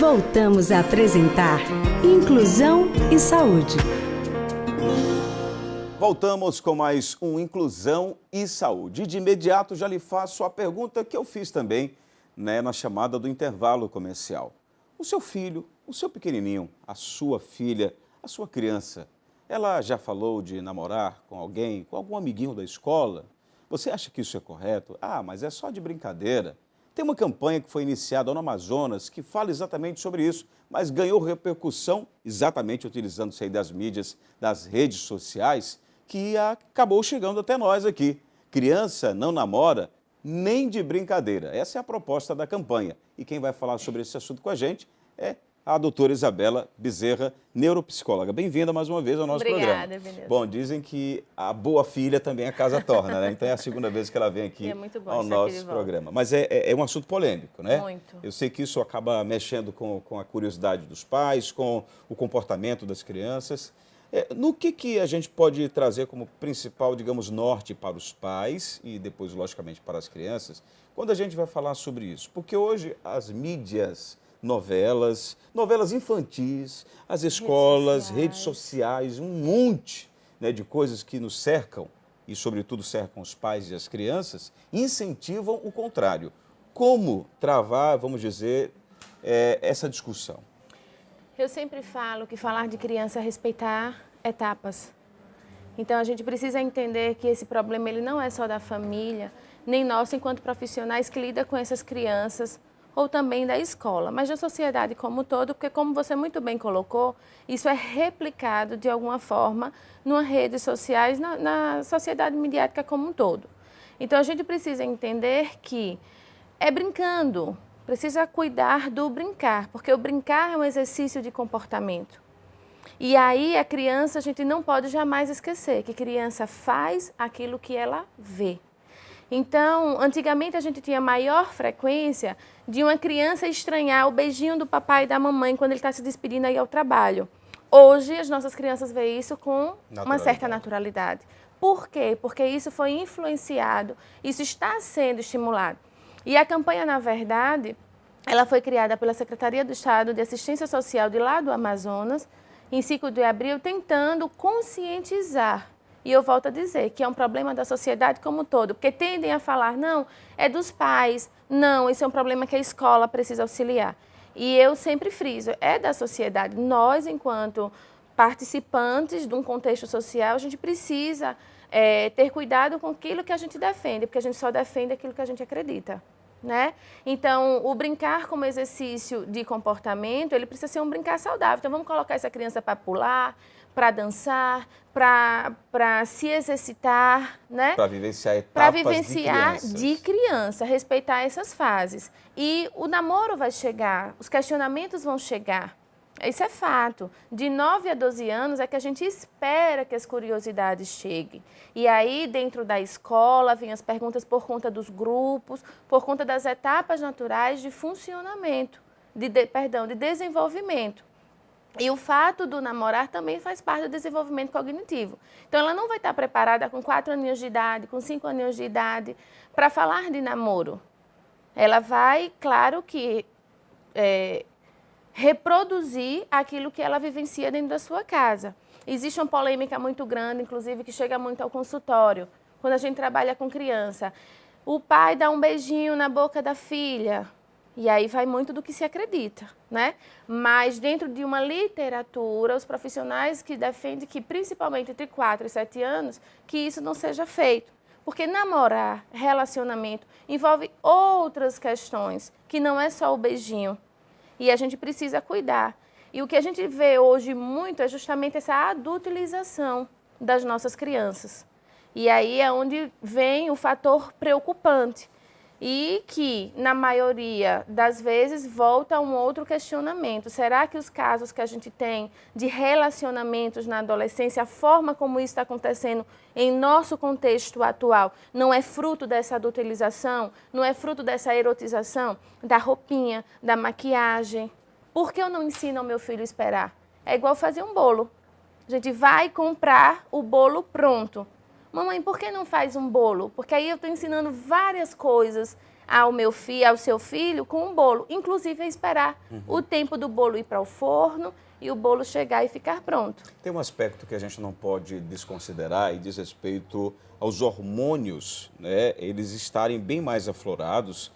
Voltamos a apresentar Inclusão e Saúde. Voltamos com mais um Inclusão e Saúde. E de imediato já lhe faço a pergunta que eu fiz também, na chamada do intervalo comercial. O seu filho, o seu pequenininho, a sua filha, a sua criança, ela já falou de namorar com alguém, com algum amiguinho da escola? Você acha que isso é correto? Ah, mas é só de brincadeira. Tem uma campanha que foi iniciada no Amazonas que fala exatamente sobre isso, mas ganhou repercussão exatamente utilizando-se aí das mídias, das redes sociais, que acabou chegando até nós aqui. Criança não namora nem de brincadeira. Essa é a proposta da campanha. E quem vai falar sobre esse assunto com a gente é a doutora Isabela Bezerra, neuropsicóloga. Bem-vinda mais uma vez ao nosso programa. Obrigada, Vinícius. Bom, dizem que a boa filha também a casa torna, né? Então é a segunda vez que ela vem aqui ao nosso programa. Mas é um assunto polêmico, né? Muito. Eu sei que isso acaba mexendo com a curiosidade dos pais, com o comportamento das crianças. No que a gente pode trazer como principal, digamos, norte para os pais e depois, logicamente, para as crianças, quando a gente vai falar sobre isso? Porque hoje as mídias, novelas infantis, as escolas, redes sociais, um monte, né, de coisas que nos cercam e, sobretudo, cercam os pais e as crianças, incentivam o contrário. Como travar, vamos dizer, essa discussão? Eu sempre falo que falar de criança é respeitar etapas. Então, a gente precisa entender que esse problema ele não é só da família, nem nosso enquanto profissionais que lidam com essas crianças, ou também da escola, mas da sociedade como um todo, porque como você muito bem colocou, isso é replicado de alguma forma nas redes sociais, na sociedade midiática como um todo. Então, a gente precisa entender que é brincando, precisa cuidar do brincar, porque o brincar é um exercício de comportamento. E aí, a criança, a gente não pode jamais esquecer que criança faz aquilo que ela vê. Então, antigamente a gente tinha maior frequência de uma criança estranhar o beijinho do papai e da mamãe quando ele está se despedindo aí ao trabalho. Hoje, as nossas crianças veem isso com uma certa naturalidade. Por quê? Porque isso foi influenciado, isso está sendo estimulado. E a campanha, na verdade, ela foi criada pela Secretaria do Estado de Assistência Social de lá do Amazonas, em 5 de abril, tentando conscientizar. E eu volto a dizer que é um problema da sociedade como um todo, porque tendem a falar, não, é dos pais, não, isso é um problema que a escola precisa auxiliar. E eu sempre friso, é da sociedade. Nós, enquanto participantes de um contexto social, a gente precisa ter cuidado com aquilo que a gente defende, porque a gente só defende aquilo que a gente acredita. Né? Então, o brincar como exercício de comportamento, ele precisa ser um brincar saudável. Então, vamos colocar essa criança para pular, para dançar, para se exercitar, né? Para vivenciar etapas de criança, respeitar essas fases. E o namoro vai chegar, os questionamentos vão chegar. Isso é fato. De 9 a 12 anos é que a gente espera que as curiosidades cheguem. E aí, dentro da escola, vêm as perguntas por conta dos grupos, por conta das etapas naturais de funcionamento, de desenvolvimento. E o fato do namorar também faz parte do desenvolvimento cognitivo. Então, ela não vai estar preparada com 4 aninhos de idade, com 5 aninhos de idade, para falar de namoro. Ela vai, claro que, reproduzir aquilo que ela vivencia dentro da sua casa. Existe uma polêmica muito grande, inclusive, que chega muito ao consultório, quando a gente trabalha com criança. O pai dá um beijinho na boca da filha, e aí vai muito do que se acredita, né? Mas dentro de uma literatura, os profissionais que defendem que, principalmente entre 4 e 7 anos, que isso não seja feito. Porque namorar, relacionamento, envolve outras questões, que não é só o beijinho. E a gente precisa cuidar. E o que a gente vê hoje muito é justamente essa adultização das nossas crianças. E aí é onde vem o fator preocupante. E que, na maioria das vezes, volta a um outro questionamento. Será que os casos que a gente tem de relacionamentos na adolescência, a forma como isso está acontecendo em nosso contexto atual, não é fruto dessa adultização, não é fruto dessa erotização, da roupinha, da maquiagem? Por que eu não ensino ao meu filho a esperar? É igual fazer um bolo. A gente vai comprar o bolo pronto. Mamãe, por que não faz um bolo? Porque aí eu estou ensinando várias coisas ao seu filho com um bolo. Inclusive, é esperar o tempo do bolo ir para o forno e o bolo chegar e ficar pronto. Tem um aspecto que a gente não pode desconsiderar e diz respeito aos hormônios, né? Eles estarem bem mais aflorados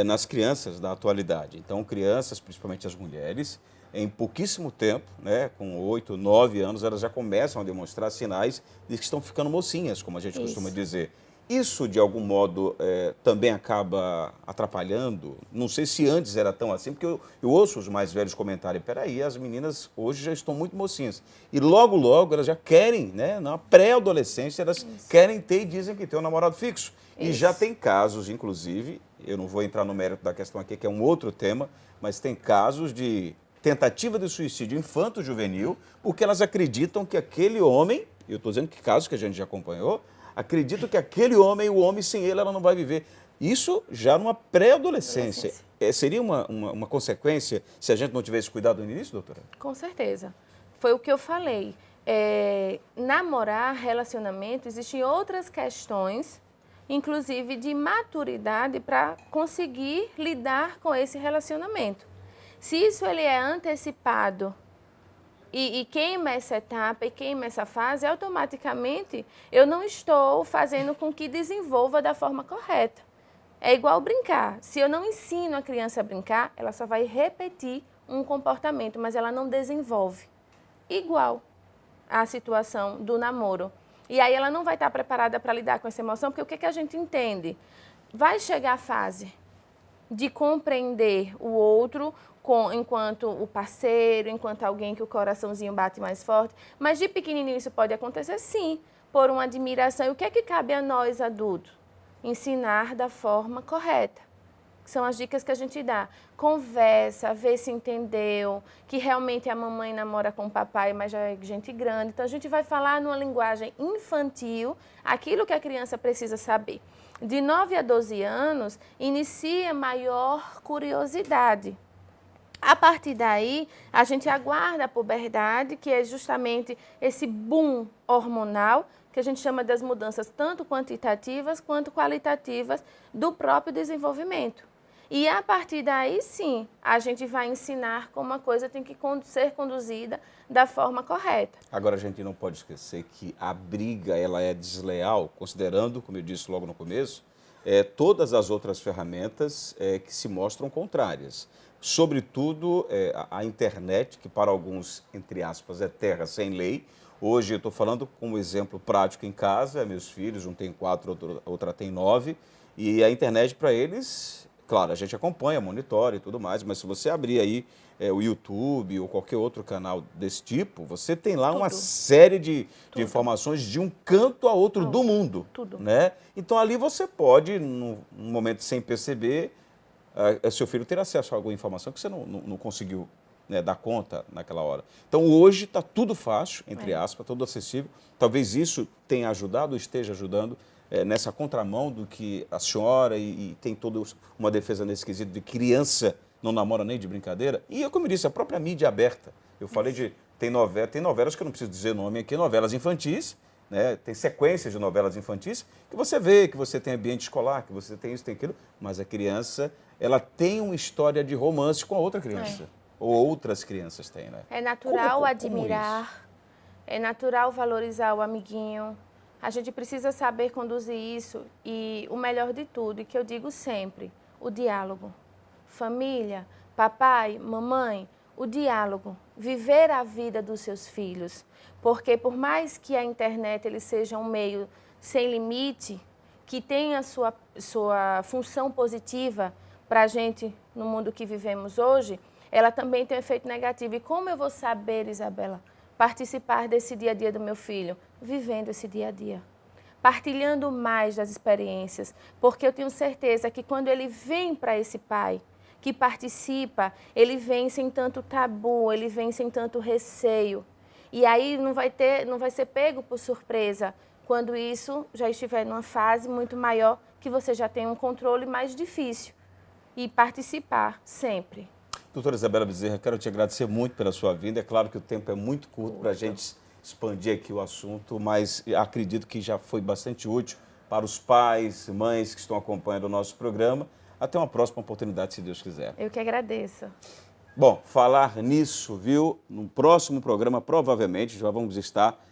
nas crianças da atualidade. Então, crianças, principalmente as mulheres, em pouquíssimo tempo, né, com 8, 9 anos, elas já começam a demonstrar sinais de que estão ficando mocinhas, como a gente costuma dizer. Isso, de algum modo, também acaba atrapalhando? Não sei se antes era tão assim, porque eu ouço os mais velhos comentarem, peraí, as meninas hoje já estão muito mocinhas. E logo, logo, elas já querem, né, na pré-adolescência, elas querem ter e dizem que tem um namorado fixo. E já tem casos, inclusive, eu não vou entrar no mérito da questão aqui, que é um outro tema, mas tem casos de tentativa de suicídio infanto-juvenil, porque elas acreditam que aquele homem, eu estou dizendo que casos que a gente já acompanhou, acreditam que aquele homem, o homem sem ele, ela não vai viver. Isso já numa pré-adolescência. Seria uma consequência se a gente não tivesse cuidado no início, doutora? Com certeza. Foi o que eu falei. Namorar, relacionamento, existem outras questões, inclusive de maturidade, para conseguir lidar com esse relacionamento. Se isso ele é antecipado e queima essa etapa e queima essa fase, automaticamente eu não estou fazendo com que desenvolva da forma correta. É igual brincar. Se eu não ensino a criança a brincar, ela só vai repetir um comportamento, mas ela não desenvolve. Igual a situação do namoro. E aí ela não vai estar preparada para lidar com essa emoção, porque o que a gente entende? Vai chegar a fase de compreender o outro enquanto o parceiro, enquanto alguém que o coraçãozinho bate mais forte. Mas de pequenininho isso pode acontecer, sim, por uma admiração. E o que é que cabe a nós, adultos? Ensinar da forma correta. São as dicas que a gente dá. Conversa, vê se entendeu, que realmente a mamãe namora com o papai, mas já é gente grande. Então, a gente vai falar numa linguagem infantil aquilo que a criança precisa saber. De 9 a 12 anos, inicia maior curiosidade. A partir daí, a gente aguarda a puberdade, que é justamente esse boom hormonal, que a gente chama das mudanças tanto quantitativas quanto qualitativas do próprio desenvolvimento. E a partir daí, sim, a gente vai ensinar como a coisa tem que ser conduzida da forma correta. Agora, a gente não pode esquecer que a briga ela é desleal, considerando, como eu disse logo no começo, todas as outras ferramentas que se mostram contrárias. Sobretudo a internet, que para alguns, entre aspas, é terra sem lei. Hoje eu estou falando como exemplo prático em casa, meus filhos, um tem 4, outra tem 9, e a internet para eles, claro, a gente acompanha, monitora e tudo mais, mas se você abrir aí o YouTube ou qualquer outro canal desse tipo, você tem lá uma série de informações de um canto a outro do mundo. Né? Então ali você pode, num momento sem perceber, seu filho ter acesso a alguma informação que você não conseguiu, né, dar conta naquela hora. Então, hoje está tudo fácil, entre aspas, tudo acessível. Talvez isso tenha ajudado ou esteja ajudando nessa contramão do que a senhora e tem toda uma defesa nesse quesito de criança não namora nem de brincadeira. E, como eu disse, a própria mídia aberta. Eu falei tem novelas que eu não preciso dizer nome aqui, novelas infantis, né? Tem sequências de novelas infantis que você vê, que você tem ambiente escolar, que você tem isso, tem aquilo, mas a criança, ela tem uma história de romance com a outra criança. Ou outras crianças têm, né? É natural admirar, é natural valorizar o amiguinho. A gente precisa saber conduzir isso e o melhor de tudo, e que eu digo sempre, o diálogo. Família, papai, mamãe, o diálogo. Viver a vida dos seus filhos. Porque por mais que a internet ele seja um meio sem limite, que tenha sua função positiva para a gente no mundo que vivemos hoje, ela também tem um efeito negativo. E como eu vou saber, Isabela, participar desse dia a dia do meu filho? Vivendo esse dia a dia. Partilhando mais das experiências. Porque eu tenho certeza que quando ele vem para esse pai, que participa, ele vem sem tanto tabu, ele vem sem tanto receio. E aí não vai ser pego por surpresa quando isso já estiver numa fase muito maior, que você já tem um controle mais difícil. E participar sempre. Doutora Isabela Bezerra, quero te agradecer muito pela sua vinda. É claro que o tempo é muito curto para a gente expandir aqui o assunto, mas acredito que já foi bastante útil para os pais, mães que estão acompanhando o nosso programa. Até uma próxima oportunidade, se Deus quiser. Eu que agradeço. Bom, falar nisso, viu? No próximo programa, provavelmente, já vamos estar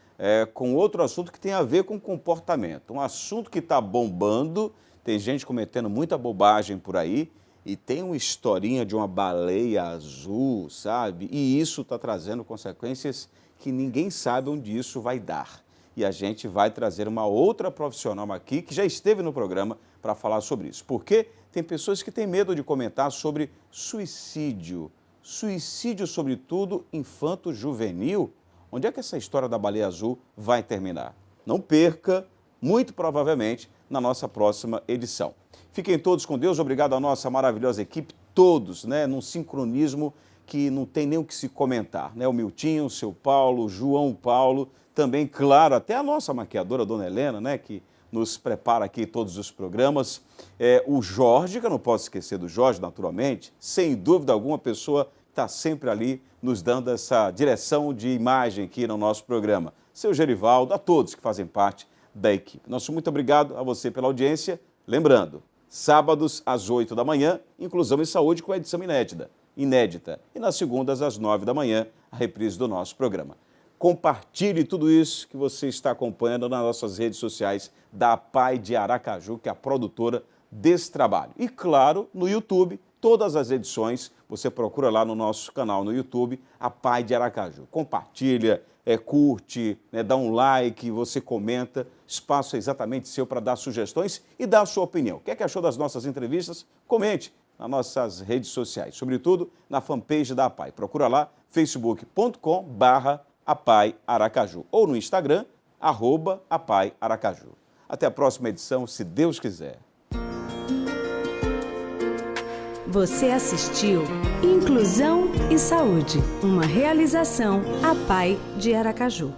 com outro assunto que tem a ver com comportamento. Um assunto que está bombando, tem gente cometendo muita bobagem por aí, e tem uma historinha de uma baleia azul, sabe? E isso está trazendo consequências que ninguém sabe onde isso vai dar. E a gente vai trazer uma outra profissional aqui, que já esteve no programa, para falar sobre isso. Porque tem pessoas que têm medo de comentar sobre suicídio. Suicídio, sobretudo, infanto-juvenil. Onde é que essa história da baleia azul vai terminar? Não perca, muito provavelmente, na nossa próxima edição. Fiquem todos com Deus, obrigado à nossa maravilhosa equipe, todos, né, num sincronismo que não tem nem o que se comentar, né? O Miltinho, o seu Paulo, o João Paulo, também, claro, até a nossa maquiadora, Dona Helena, né, que nos prepara aqui todos os programas. O Jorge, que eu não posso esquecer do Jorge, naturalmente, sem dúvida alguma, pessoa está sempre ali nos dando essa direção de imagem aqui no nosso programa. Seu Gerivaldo, a todos que fazem parte da equipe. Nosso muito obrigado a você pela audiência. Lembrando, sábados às 8 da manhã, Inclusão e Saúde com a edição inédita. E nas segundas às 9 da manhã, a reprise do nosso programa. Compartilhe tudo isso que você está acompanhando nas nossas redes sociais da APAI de Aracaju, que é a produtora desse trabalho. E, claro, no YouTube, todas as edições, você procura lá no nosso canal no YouTube, APAI de Aracaju. Compartilha, curte, né, dá um like, você comenta. Espaço é exatamente seu para dar sugestões e dar a sua opinião. O que é que achou das nossas entrevistas? Comente nas nossas redes sociais, sobretudo na fanpage da APAI. Procura lá, facebook.com/APAI Aracaju ou no Instagram, @APAI Aracaju. Até a próxima edição, se Deus quiser. Você assistiu Inclusão e Saúde, uma realização APAI de Aracaju.